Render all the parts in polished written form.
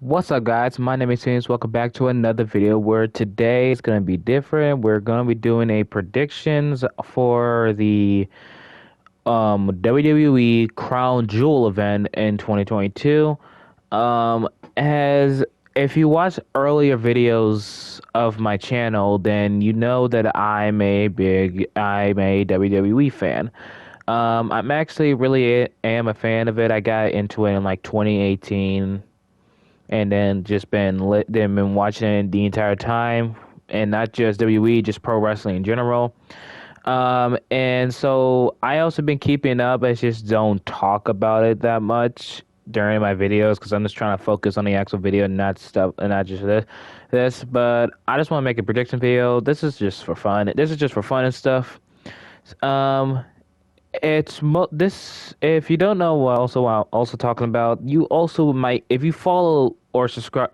What's up, guys? My name is James. Welcome back to another video where today is going to be different. We're going to be doing a predictions for the WWE Crown Jewel event in 2022. As if you watch earlier videos of my channel, then you know that I'm a WWE fan. I'm actually really am a fan of it. I got into it in like 2018 and then been watching it the entire time, and not just WWE, just pro wrestling in general. And so I also been keeping up. I just don't talk about it that much during my videos because I'm just trying to focus on the actual video and not stuff and not just this. But I just want to make a prediction video. This is just for fun. This is just for fun and stuff. Um, this. If you don't know what I'm also talking about, you also might if you follow or subscribe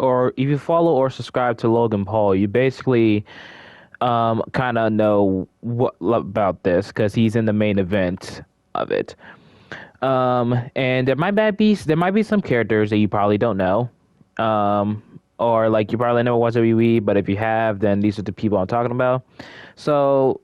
to Logan Paul, you basically kind of know what about this because he's in the main event of it. And there might be some characters that you probably don't know. Or like you probably never watched WWE, but if you have, then these are the people I'm talking about. So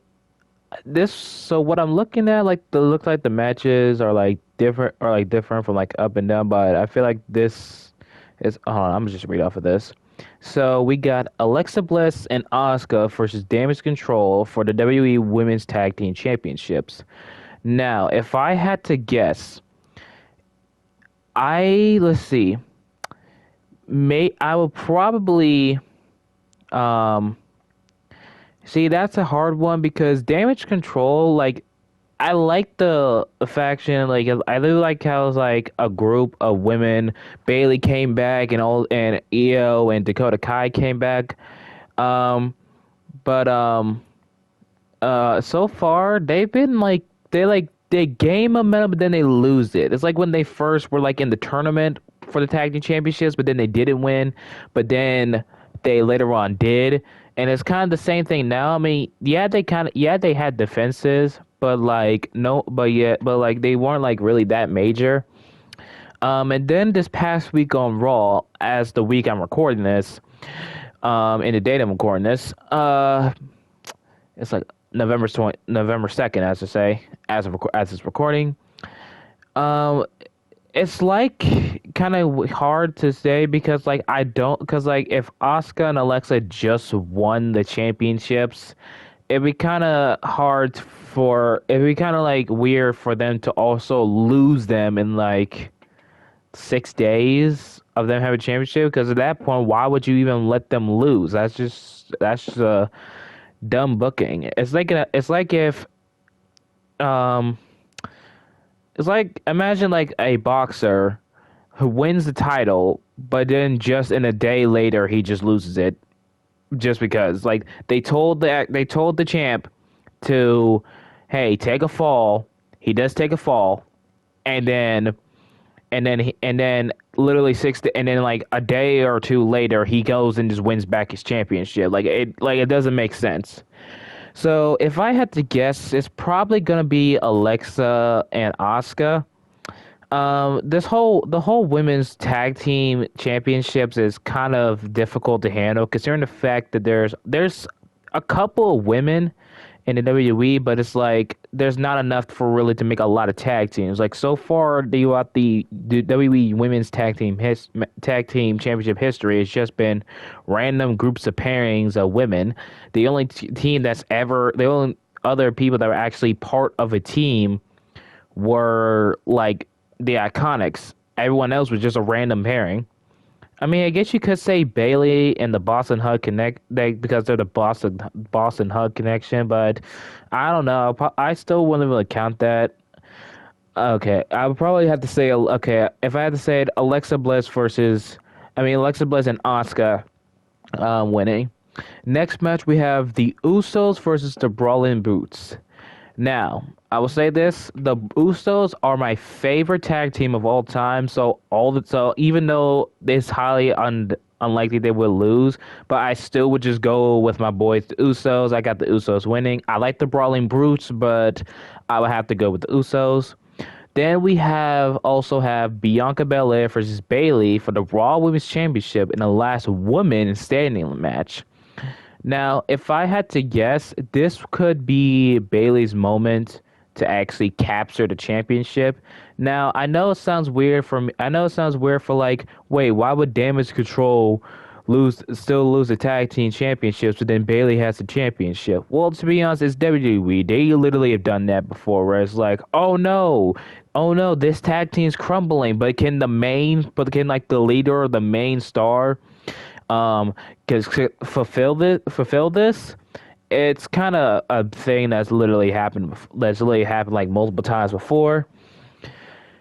so what I'm looking at, like the matches are like different from like up and down, but I feel like this is hold on, I'm gonna just read off of this. So we got Alexa Bliss and Asuka versus Damage Control for the WWE Women's Tag Team Championships. Now, if I had to guess, let's see, may I would probably um see, that's a hard one because Damage Control, like, I like the faction. Like, I do like how it's like a group of women. Bailey came back, and Io and Dakota Kai came back. Um, but so far they've been they gain momentum, but then they lose it. It's like when they first were like in the tournament for the tag team championships, but then they didn't win, but then they later on did, and it's kind of the same thing now. I mean, yeah, they had defenses, but like no, but like they weren't like really that major. And then this past week on Raw, as the week I'm recording this, in the date I'm recording this, it's like November 2nd, as to say, as it's recording. Um, it's like kind of hard to say because like I don't because like if Asuka and Alexa just won the championships, it'd be kind of like weird for them to also lose them in like 6 days of them having a championship because at that point, why would you even let them lose? That's just a dumb booking. It's like if um it's like imagine like a boxer who wins the title, but then just in a day later he just loses it just because like they told the champ to, hey, take a fall. He does take a fall, and then literally and then like a day or two later he goes and just wins back his championship. Like it doesn't make sense. So if I had to guess, it's probably gonna be Alexa and Asuka. The whole women's tag team championships is kind of difficult to handle considering the fact that there's a couple of women in the WWE, but it's like there's not enough for really to make a lot of tag teams. Like so far, throughout the WWE Women's Tag Team Championship history, it's just been random groups of pairings of women. The only team the only other people that were actually part of a team were like the Iconics. Everyone else was just a random pairing. I mean, I guess you could say Bailey and the Boston Hug because they're the Boston Hug connection, but I don't know. I still wouldn't really count that. Okay, I would probably have to say okay if I had to say it, Alexa Bliss and Asuka winning. Next match we have the Usos versus the Brawling Brutes. Now, I will say this: the Usos are my favorite tag team of all time. So even though it's unlikely they will lose, but I still would just go with my boys, the Usos. I got the Usos winning. I like the Brawling Brutes, but I would have to go with the Usos. Then we have also have Bianca Belair versus Bayley for the Raw Women's Championship in the last woman standing match. Now, if I had to guess, this could be Bayley's moment to actually capture the championship. Now, I know it sounds weird for me. I know it sounds weird for like, wait, why would Damage Control lose the tag team championships, but then Bayley has the championship? Well, to be honest, it's WWE. They literally have done that before, where it's like, oh no, this tag team's crumbling, but can like the leader or the main star um because fulfill this. It's kind of a thing that's literally happened like multiple times before.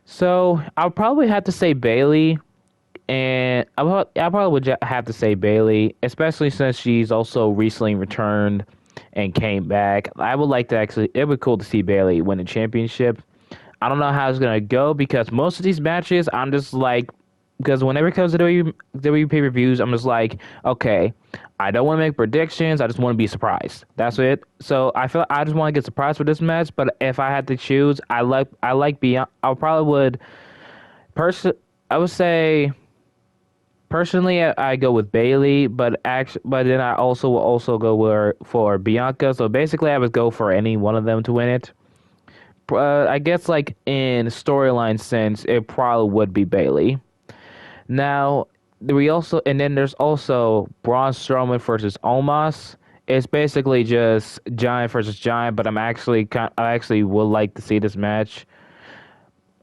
So I'll probably have to say Bailey, and I probably would have to say Bailey, especially since she's also recently returned and came back. I would like to actually, it would be cool to see Bailey win a championship. I don't know how it's gonna go because most of these matches, I'm just like, because whenever it comes to WWE pay-per-views, I'm just like, okay, I don't want to make predictions. I just want to be surprised. That's it. So I feel I just want to get surprised with this match. But if I had to choose, I like Beyond. I probably would I would say personally I go with Bailey, but then I also will also go for Bianca. So basically, I would go for any one of them to win it. I guess like in storyline sense, it probably would be Bailey. Now, there's also Braun Strowman versus Omos. It's basically just Giant versus Giant, but I actually would like to see this match.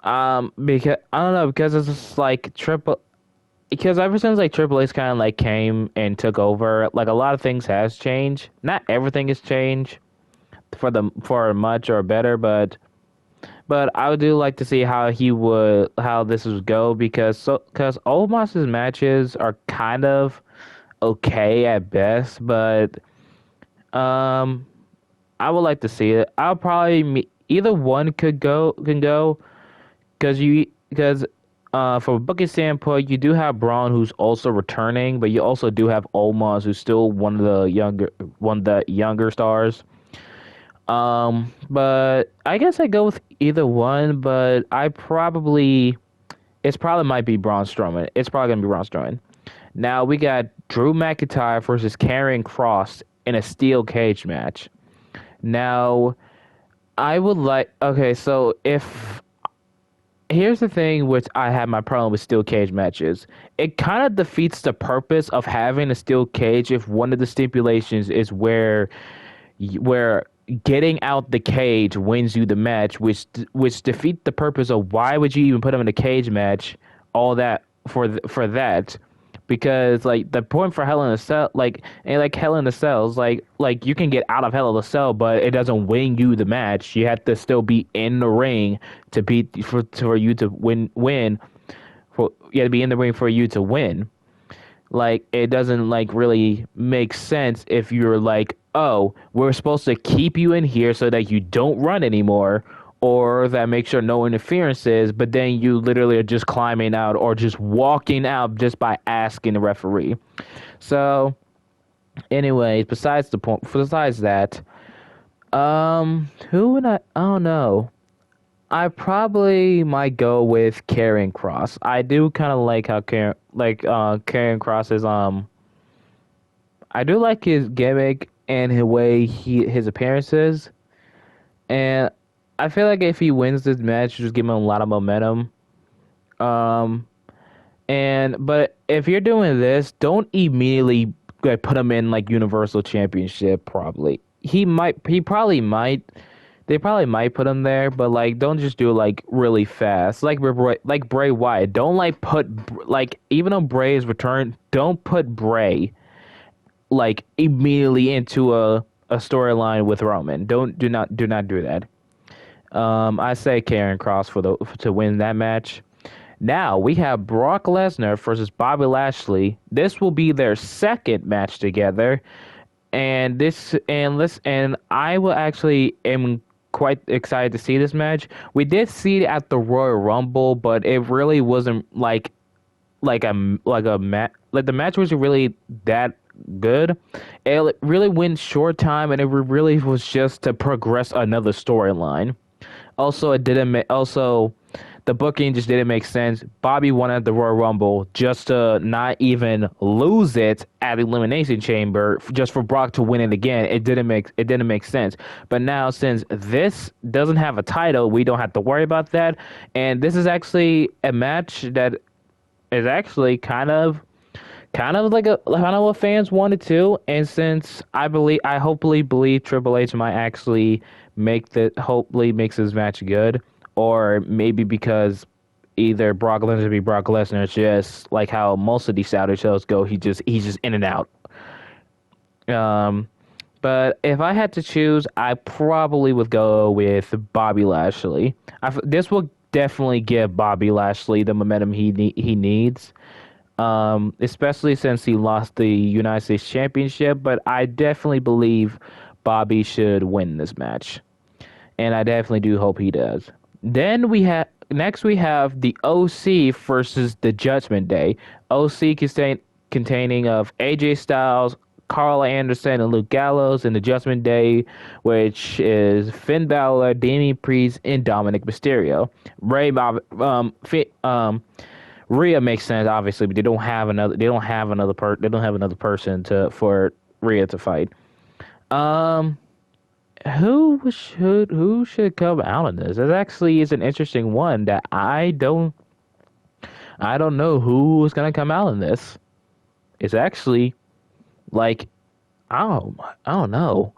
Because I don't know, because it's just like because ever since like Triple H kind of like came and took over, like a lot of things has changed. Not everything has changed for much or better, but I would do like to see how this would go because Omos's matches are kind of okay at best, but um I would like to see it. Either one can go because from a booking standpoint, you do have Braun who's also returning, but you also do have Omos who's still one of the younger stars. But I guess I go with either one, but it's probably might be Braun Strowman. It's probably gonna be Braun Strowman. Now we got Drew McIntyre versus Karrion Kross in a steel cage match. Now okay, so if here's the thing which I have my problem with steel cage matches. It kind of defeats the purpose of having a steel cage if one of the stipulations is where getting out the cage wins you the match, which defeat the purpose of why would you even put them in a cage match? All that for that, because like the point for Hell in a Cell, like Hell in a Cell is like you can get out of Hell in a Cell, but it doesn't win you the match. You have to still be in the ring to beat for you to win. You have to be in the ring for you to win. Like it doesn't like really make sense if you're like, oh, we're supposed to keep you in here so that you don't run anymore, or that make sure no interference is, but then you literally are just climbing out or just walking out just by asking the referee. So anyways, besides that, who would I don't know. I probably might go with Karrion Kross. I do kind of like how Karrion Kross is I do like his gimmick and the way his appearances, and I feel like if he wins this match, just give him a lot of momentum. Um, but if you're doing this, don't immediately like, put him in like Universal Championship. He probably might. They probably might put him there, but like, don't just do it like really fast. Like Bray Wyatt. Don't like even though Bray is returned, don't put Bray like immediately into a storyline with Roman. Do not do that. I say Karrion Kross to win that match. Now we have Brock Lesnar versus Bobby Lashley. This will be their second match together, and I will actually am quite excited to see this match. We did see it at the Royal Rumble, but it really wasn't like the match wasn't really that good. It really went short time, and it really was just to progress another storyline. Also, it didn't. Also, The booking just didn't make sense. Bobby wanted the Royal Rumble just to not even lose it at Elimination Chamber, just for Brock to win it again. It didn't make sense. But now, since this doesn't have a title, we don't have to worry about that. And this is actually a match that is actually kind of like a kind of what fans wanted to. And since I hopefully believe Triple H might actually hopefully makes this match good, or maybe because either Brock Lesnar be Brock Lesnar, it's just like how most of these Saudi shows go. He's just in and out. Um, but if I had to choose, I probably would go with Bobby Lashley. This will definitely give Bobby Lashley the momentum he needs, especially since he lost the United States Championship. But I definitely believe Bobby should win this match, and I definitely do hope he does. Then we have the OC versus the Judgment Day. OC containing of AJ Styles, Carl Anderson, and Luke Gallows, and the Judgment Day, which is Finn Balor, Damian Priest, and Dominic Mysterio. Rhea makes sense, obviously, but they don't have another. They don't have another person for Rhea to fight. Um, who should come out of this? It actually is an interesting one that I don't know who is gonna come out in this. It's actually like I don't know.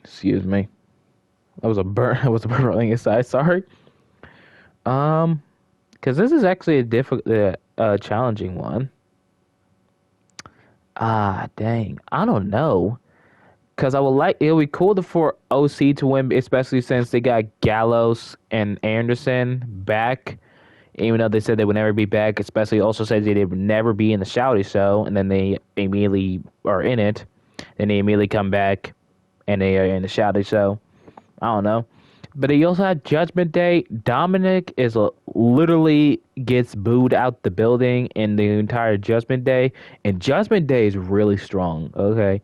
Excuse me. That was a burn. That was a burn on the inside. Sorry. Um, because this is actually a difficult, challenging one. Ah, dang. I don't know. Because it would be cool for OC to win, especially since they got Gallows and Anderson back. Even though they said they would never be back, especially also says they would never be in the Shouty show, and then they immediately are in it. Then they immediately come back, and they are in the Shouty show. I don't know. But he also had Judgment Day. Dominic literally gets booed out the building in the entire Judgment Day, and Judgment Day is really strong. Okay,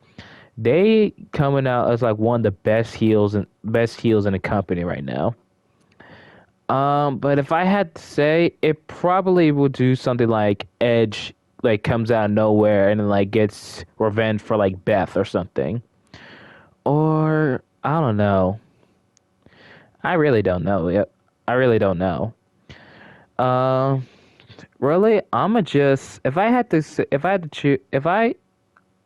they coming out as like one of the best heels in the company right now. But if I had to say, it probably would do something like Edge, like comes out of nowhere and then like gets revenge for like Beth or something, or I don't know. I really don't know. Yep, I really don't know. Um, really, I'ma just if I had to choose, I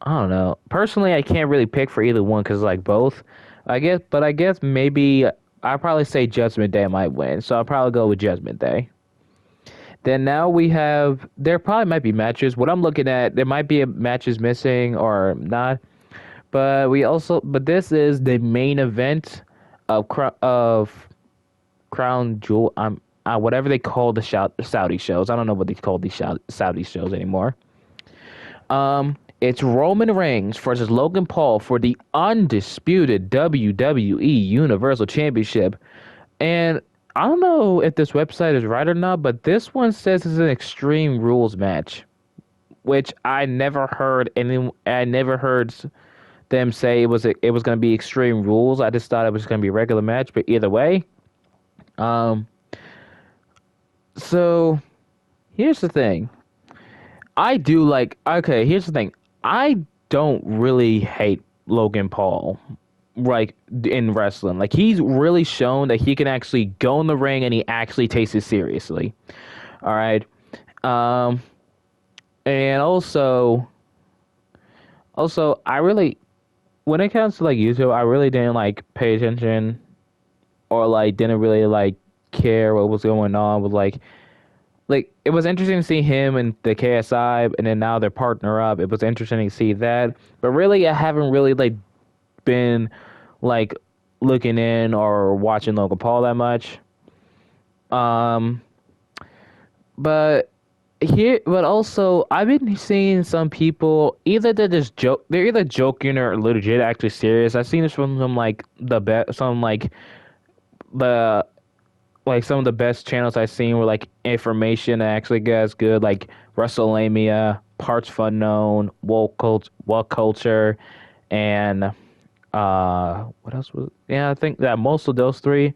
don't know. Personally, I can't really pick for either one because like both. I guess maybe I'll probably say Judgment Day might win, so I'll probably go with Judgment Day. Then now there probably might be matches. What I'm looking at, there might be matches missing or not, but this is the main event of Crown Jewel. Whatever they call the Saudi shows. I don't know what they call these Saudi shows anymore. It's Roman Reigns versus Logan Paul for the undisputed WWE Universal Championship. And I don't know if this website is right or not, but this one says it's an Extreme Rules match, which I never heard them say it was going to be Extreme Rules. I just thought it was going to be a regular match, but either way. Um, so here's the thing. Here's the thing. I don't really hate Logan Paul, like in wrestling. Like he's really shown that he can actually go in the ring and he actually takes it seriously. All right. Um, and also, I really, when it comes to like YouTube, I really didn't like pay attention or like didn't really like care what was going on with like it was interesting to see him and the KSI, and then now they're partner up. It was interesting to see that, but really, I haven't really like been like looking in or watching Logan Paul that much. Um, but but also I've been seeing some people they're either joking or legit actually serious. I've seen this from some like the some of the best channels I've seen were like information that actually gets good, like WrestleMania, Parts Unknown, Woke Culture, and what else was? Yeah, I think that most of those three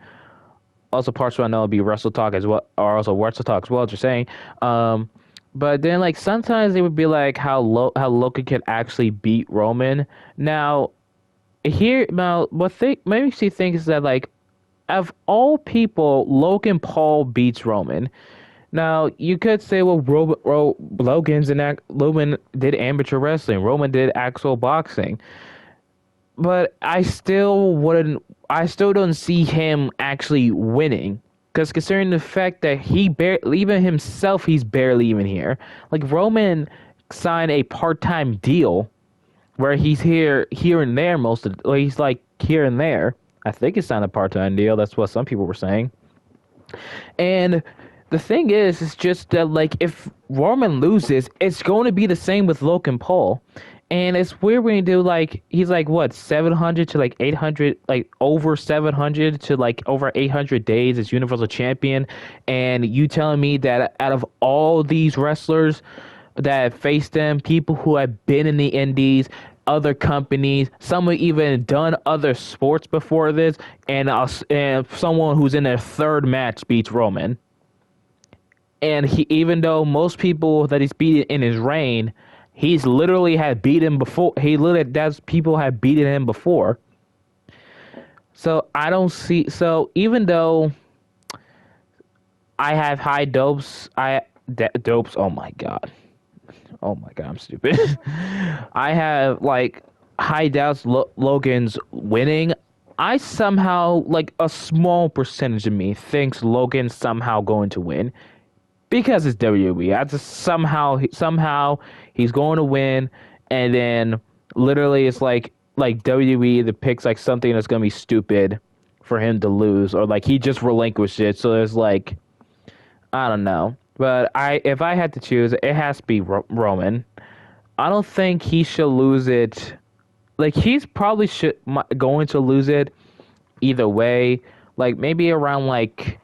also partial I know it'll be Wrestle Talk as well, or also Wrestle Talk as well, as you're saying. Um, but then like sometimes it would be like how Loki could actually beat Roman. Now what thing makes you think is that like of all people, Logan Paul beats Roman. Now you could say, well, Logan did amateur wrestling, Roman did actual boxing, but I still don't see him actually winning. Because considering the fact that even himself, he's barely even here. Like Roman signed a part-time deal where he's here and there he's like here and there. I think he signed a part-time deal. That's what some people were saying. And the thing is, it's just that like if Roman loses, it's going to be the same with Logan Paul. And it's weird when you do like he's like what 700 to like 800, like over 700 to like over 800 days as Universal Champion, and you telling me that out of all these wrestlers that have faced them, people who have been in the Indies, other companies, some have even done other sports before this, and someone who's in their third match beats Roman. And even though most people that he's beaten in his reign, he's literally had beaten before. He literally does. People have beaten him before. So I don't see. So even though I have high dopes, dopes. Oh my god, I'm stupid. I have like high doubts. Logan's winning. I somehow like a small percentage of me thinks Logan's somehow going to win. Because it's WWE. I just somehow he's going to win, and then literally it's like WWE that picks like something that's gonna be stupid for him to lose, or like he just relinquished it. So there's like I don't know, but if I had to choose, it has to be Roman. I don't think he should lose it. Like he's probably going to lose it either way. Like maybe around like.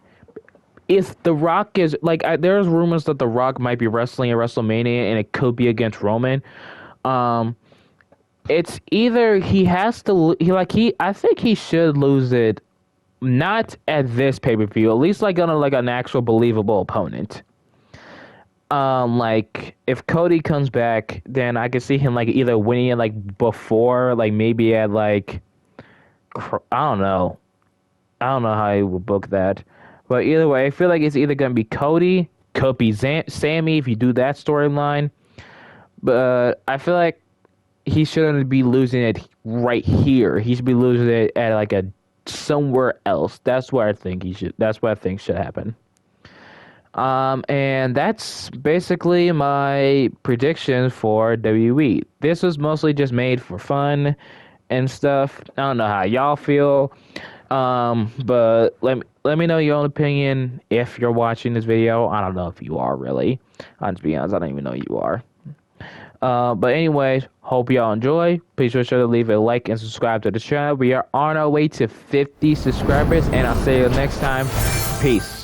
If The Rock is like, there's rumors that The Rock might be wrestling at WrestleMania, and it could be against Roman. It's either he has to, I think he should lose it, not at this pay per view, at least like on like an actual believable opponent. Like if Cody comes back, then I could see him like either winning it like before, like maybe at like, I don't know how he would book that. But either way, I feel like it's either going to be Cody, could be Sammy if you do that storyline. But I feel like he shouldn't be losing it right here. He should be losing it at like somewhere else. That's where I think he should. That's what I think should happen. And that's basically my prediction for WWE. This was mostly just made for fun and stuff. I don't know how y'all feel. But let me know your own opinion if you're watching this video. I don't know if you are really. To be honest, I don't even know you are. But anyways, hope y'all enjoy. Please be sure to leave a like and subscribe to the channel. We are on our way to 50 subscribers, and I'll see you next time. Peace.